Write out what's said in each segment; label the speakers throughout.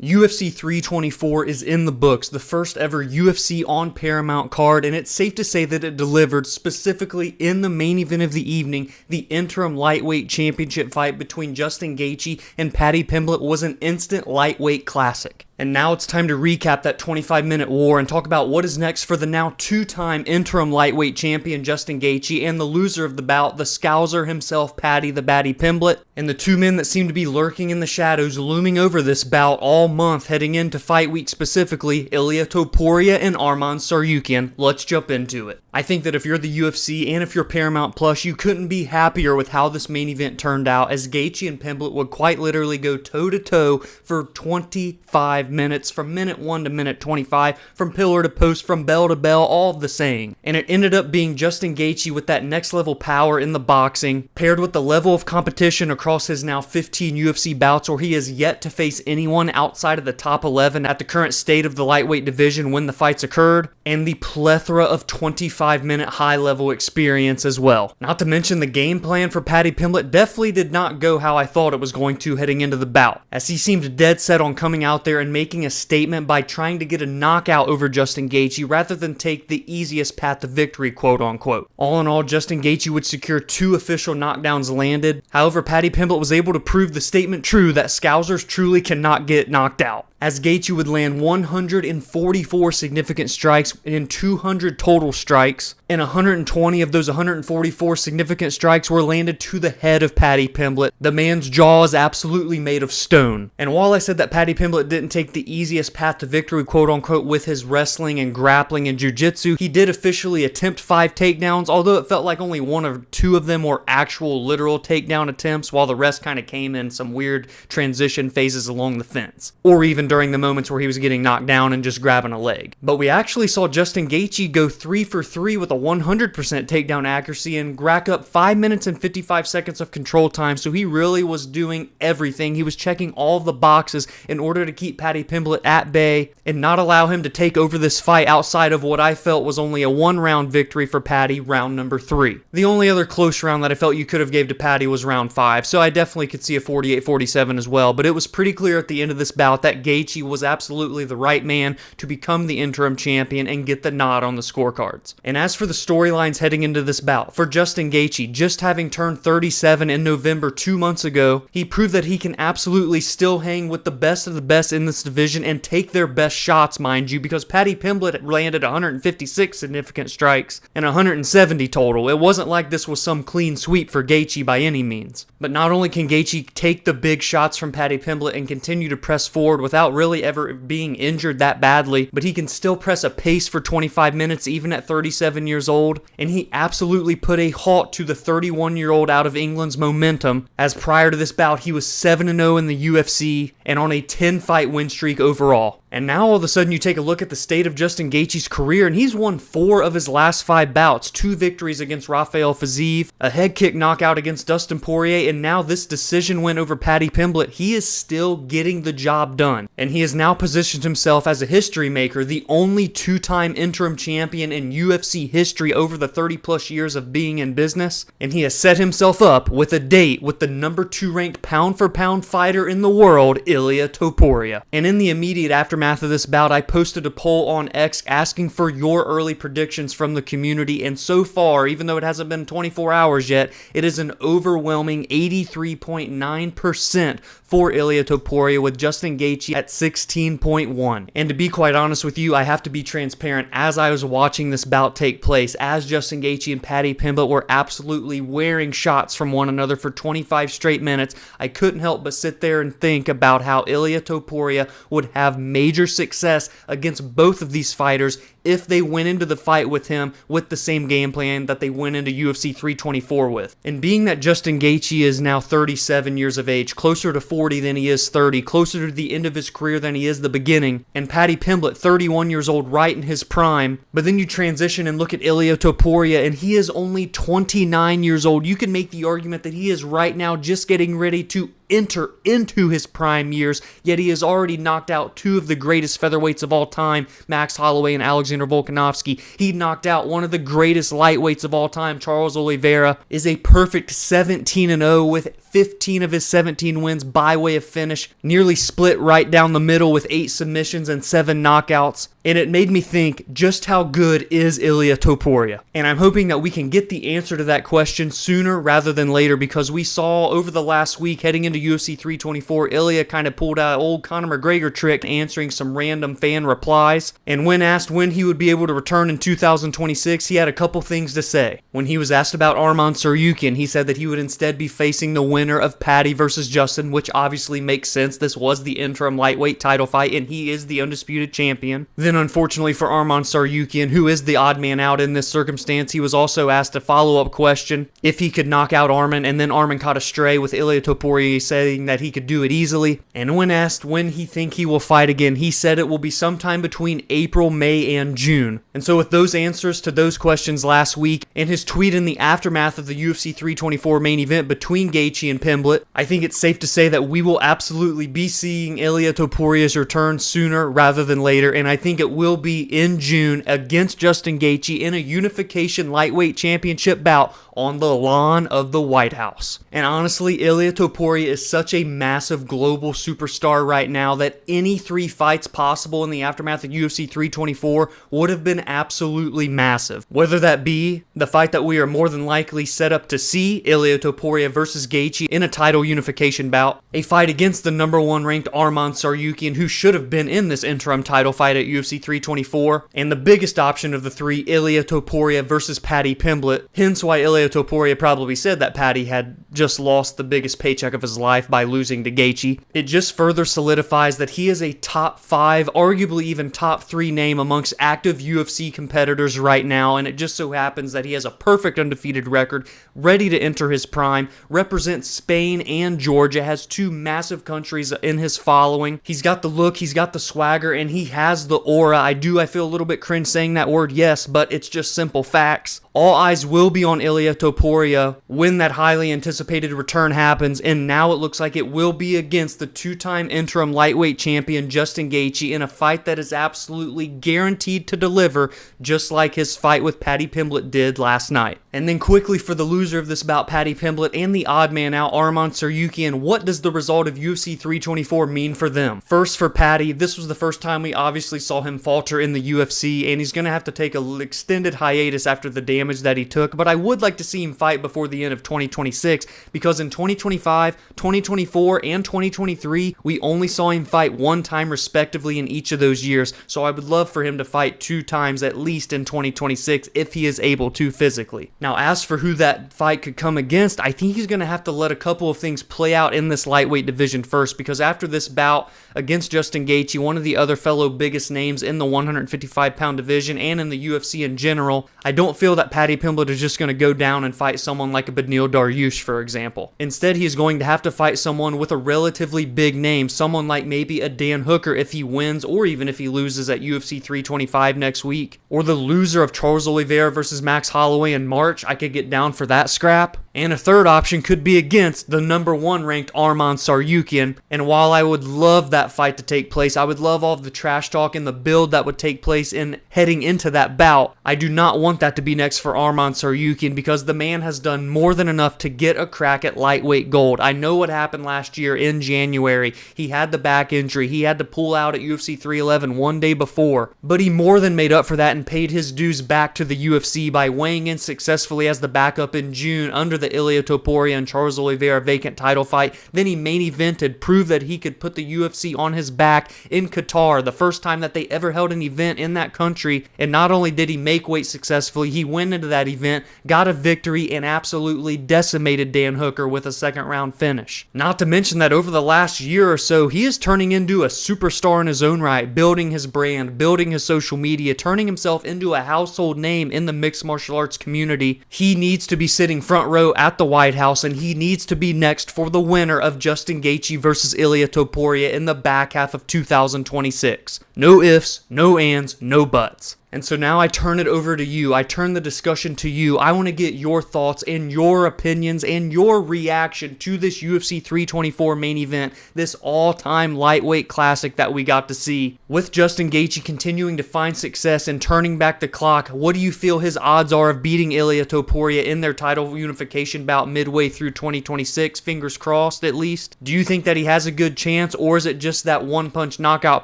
Speaker 1: UFC 324 is in the books, the first ever UFC on Paramount card, and it's safe to say that it delivered specifically in the main event of the evening. The interim lightweight championship fight between Justin Gaethje and Paddy Pimblett was an instant lightweight classic. And now it's time to recap that 25-minute war and talk about what is next for the now two-time interim lightweight champion Justin Gaethje and the loser of the bout, the Scouser himself, Paddy Pimblett, and the two men that seem to be lurking in the shadows looming over this bout all month heading into fight week specifically, Ilia Topuria and Arman Tsarukyan. Let's jump into it. I think that if you're the UFC and if you're Paramount Plus, you couldn't be happier with how this main event turned out, as Gaethje and Pimblett would quite literally go toe-to-toe for 25 minutes, from minute 1 to minute 25, from pillar to post, from bell to bell, all of the saying. And it ended up being Justin Gaethje with that next level power in the boxing, paired with the level of competition across his now 15 UFC bouts, where he has yet to face anyone outside of the top 11 at the current state of the lightweight division when the fights occurred, and the plethora of 25-minute high-level experience as well. Not to mention the game plan for Paddy Pimblett definitely did not go how I thought it was going to heading into the bout, as he seemed dead set on coming out there and making a statement by trying to get a knockout over Justin Gaethje rather than take the easiest path to victory, quote-unquote. All in all, Justin Gaethje would secure 2 official knockdowns landed. However, Paddy Pimblett was able to prove the statement true that Scousers truly cannot get knocked out, as Gaethje would land 144 significant strikes in 200 total strikes, and 120 of those 144 significant strikes were landed to the head of Paddy Pimblett. The man's jaw is absolutely made of stone. And while I said that Paddy Pimblett didn't take the easiest path to victory, quote-unquote, with his wrestling and grappling and jiu-jitsu, he did officially attempt 5 takedowns, although it felt like only 1 or 2 of them were actual literal takedown attempts, while the rest kind of came in some weird transition phases along the fence, or even during the moments where he was getting knocked down and just grabbing a leg. But we actually saw Justin Gaethje go 3 for 3 with a 100% takedown accuracy and rack up 5 minutes and 55 seconds of control time, so he really was doing everything. He was checking all of the boxes in order to keep Paddy Pimblett at bay and not allow him to take over this fight outside of what I felt was only a 1-round victory for Paddy, round number 3. The only other close round that I felt you could have gave to Paddy was round 5, so I definitely could see a 48-47 as well, but it was pretty clear at the end of this bout that Gaethje was absolutely the right man to become the interim champion and get the nod on the scorecards. And as for the storylines heading into this bout, for Justin Gaethje, just having turned 37 in November 2 months ago, he proved that he can absolutely still hang with the best of the best in this division and take their best shots, mind you, because Paddy Pimblett landed 156 significant strikes and 170 total. It wasn't like this was some clean sweep for Gaethje by any means. But not only can Gaethje take the big shots from Paddy Pimblett and continue to press forward without really ever being injured that badly, but he can still press a pace for 25 minutes even at 37 years old, and he absolutely put a halt to the 31-year-old out of England's momentum, as prior to this bout he was 7-0 in the UFC and on a 10-fight win streak overall. And now all of a sudden you take a look at the state of Justin Gaethje's career, and he's won 4 of his last 5 bouts, 2 victories against Rafael Fiziev, a head kick knockout against Dustin Poirier, and now this decision win over Paddy Pimblett. He is still getting the job done, and he has now positioned himself as a history maker, the only 2-time interim champion in UFC history over the 30-plus years of being in business, and he has set himself up with a date with the number 2 ranked pound-for-pound fighter in the world, Ilia Topuria. And in the immediate aftermath of this bout, I posted a poll on X asking for your early predictions from the community, and so far, even though it hasn't been 24 hours yet, it is an overwhelming 83.9% for Ilia Topuria, with Justin Gaethje at 16.1. And to be quite honest with you, I have to be transparent. As I was watching this bout take place, as Justin Gaethje and Paddy Pimblett were absolutely wearing shots from one another for 25 straight minutes, I couldn't help but sit there and think about how Ilia Topuria would have major success against both of these fighters if they went into the fight with him with the same game plan that they went into UFC 324 with. And being that Justin Gaethje is now 37 years of age, closer to 40 than he is 30, closer to the end of his career than he is the beginning, and Paddy Pimblett, 31 years old, right in his prime, but then you transition and look at Ilia Topuria, and he is only 29 years old. You can make the argument that he is right now just getting ready to enter into his prime years, yet he has already knocked out 2 of the greatest featherweights of all time, Max Holloway and Alexander Alexander Volkanovski. He knocked out one of the greatest lightweights of all time, Charles Oliveira, is a perfect 17-0 with 15 of his 17 wins by way of finish, nearly split right down the middle with 8 submissions and 7 knockouts. And it made me think, just how good is Ilia Topuria? And I'm hoping that we can get the answer to that question sooner rather than later, because we saw over the last week heading into UFC 324, Ilia kind of pulled out an old Conor McGregor trick answering some random fan replies. And when asked when he would be able to return in 2026, he had a couple things to say. When he was asked about Arman Tsarukyan, he said that he would instead be facing the winner of Paddy versus Justin, which obviously makes sense. This was the interim lightweight title fight, and he is the undisputed champion. Then unfortunately for Arman Tsarukyan, who is the odd man out in this circumstance, he was also asked a follow-up question if he could knock out Arman, and then Arman caught a stray with Ilia Topuria saying that he could do it easily. And when asked when he think he will fight again, he said it will be sometime between April, May, and June. And so with those answers to those questions last week, and his tweet in the aftermath of the UFC 324 main event between Gaethje and Pimblett, I think it's safe to say that we will absolutely be seeing Ilia Topuria's return sooner rather than later, and I think it will be in June against Justin Gaethje in a unification lightweight championship bout on the lawn of the White House. And honestly, Ilia Topuria is such a massive global superstar right now that any 3 fights possible in the aftermath of UFC 324 would have been absolutely massive. Whether that be the fight that we are more than likely set up to see, Ilia Topuria versus Gaethje in a title unification bout, a fight against the #1 ranked Arman Tsarukyan, who should have been in this interim title fight at UFC 324, and the biggest option of the 3, Ilia Topuria versus Paddy Pimblett, hence why Ilia Topuria probably said that Paddy had just lost the biggest paycheck of his life by losing to Gaethje. It just further solidifies that he is a top 5, arguably even top 3 name amongst active UFC competitors right now, and it just so happens that he has a perfect undefeated record, ready to enter his prime, represents Spain and Georgia, has 2 massive countries in his following. He's got the look, he's got the swagger, and he has the aura. I feel a little bit cringe saying that word, yes, but it's just simple facts. All eyes will be on Ilia Topuria when that highly anticipated return happens, and now it looks like it will be against the 2-time interim lightweight champion Justin Gaethje in a fight that is absolutely guaranteed to deliver, just like his fight with Paddy Pimblett did last night. And then quickly for the loser of this bout, Paddy Pimblett, and the odd man out, Arman Tsarukyan, what does the result of UFC 324 mean for them? First, for Paddy, this was the first time we obviously saw him falter in the UFC, and he's going to have to take an extended hiatus after the damage that he took, but I would like to see him fight before the end of 2026, because in 2025, 2024, and 2023, we only saw him fight 1 time respectively in each of those years, so I would love for him to fight 2 times at least in 2026 if he is able to physically. Now, as for who that fight could come against, I think he's going to have to let a couple of things play out in this lightweight division first, because after this bout against Justin Gaethje, one of the other fellow biggest names in the 155-pound division and in the UFC in general, I don't feel that Paddy Pimblett is just going to go down and fight someone like a Beneil Dariush, for example. Instead, he is going to have to fight someone with a relatively big name, someone like maybe a Dan Hooker if he wins, or even if he loses at UFC 325 next week. Or the loser of Charles Oliveira versus Max Holloway in March, I could get down for that scrap. And a third option could be against the #1 ranked Arman Tsarukyan. And while I would love that fight to take place, I would love all of the trash talk and the build that would take place in heading into that bout, I do not want that to be next for Arman Tsarukyan, because the man has done more than enough to get a crack at lightweight gold. I know what happened last year in January. He had the back injury. He had to pull out at UFC 311 one day before. But he more than made up for that and paid his dues back to the UFC by weighing in successfully as the backup in June under the Ilia Topuria and Charles Oliveira vacant title fight. Then he main evented, proved that he could put the UFC on his back in Qatar, the first time that they ever held an event in that country. And not only did he make weight successfully, he went into that event, got a victory, and absolutely decimated Dan Hooker with a 2nd round finish. Not to mention that over the last year or so, he is turning into a superstar in his own right, building his brand, building his social media, turning himself into a household name in the mixed martial arts community. He needs to be sitting front row at the White House, and he needs to be next for the winner of Justin Gaethje versus Ilia Topuria in the back half of 2026. No ifs, no ands, no buts. And so now I turn it over to you. I turn the discussion to you. I want to get your thoughts and your opinions and your reaction to this UFC 324 main event, this all-time lightweight classic that we got to see. With Justin Gaethje continuing to find success and turning back the clock, what do you feel his odds are of beating Ilia Topuria in their title unification bout midway through 2026? Fingers crossed, at least. Do you think that he has a good chance, or is it just that one-punch knockout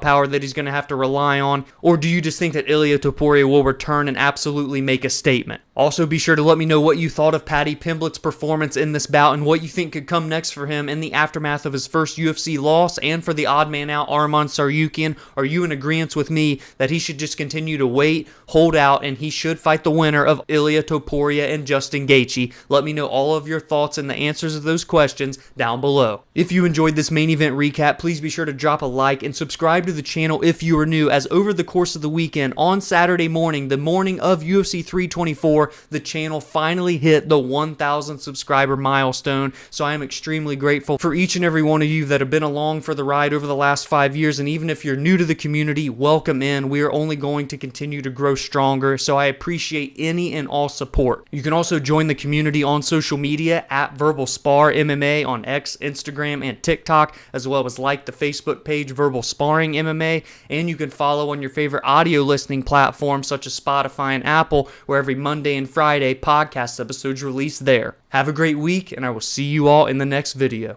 Speaker 1: power that he's going to have to rely on? Or do you just think that Ilia Topuria will return and absolutely make a statement? Also, be sure to let me know what you thought of Paddy Pimblett's performance in this bout and what you think could come next for him in the aftermath of his first UFC loss, and for the odd man out, Arman Tsarukyan. Are you in agreement with me that he should just continue to wait, hold out, and he should fight the winner of Ilia Topuria and Justin Gaethje? Let me know all of your thoughts and the answers of those questions down below. If you enjoyed this main event recap, please be sure to drop a like and subscribe to the channel if you are new, as over the course of the weekend, on Saturday morning, the morning of UFC 324, the channel finally hit the 1,000 subscriber milestone. So I am extremely grateful for each and every one of you that have been along for the ride over the last 5 years. And even if you're new to the community, welcome in. We are only going to continue to grow stronger, so I appreciate any and all support. You can also join the community on social media at Verbal Spar MMA on X, Instagram, and TikTok, as well as like the Facebook page Verbal Sparring MMA. And you can follow on your favorite audio listening platforms such as Spotify and Apple, where every Monday and Friday podcast episodes release there. Have a great week, and I will see you all in the next video.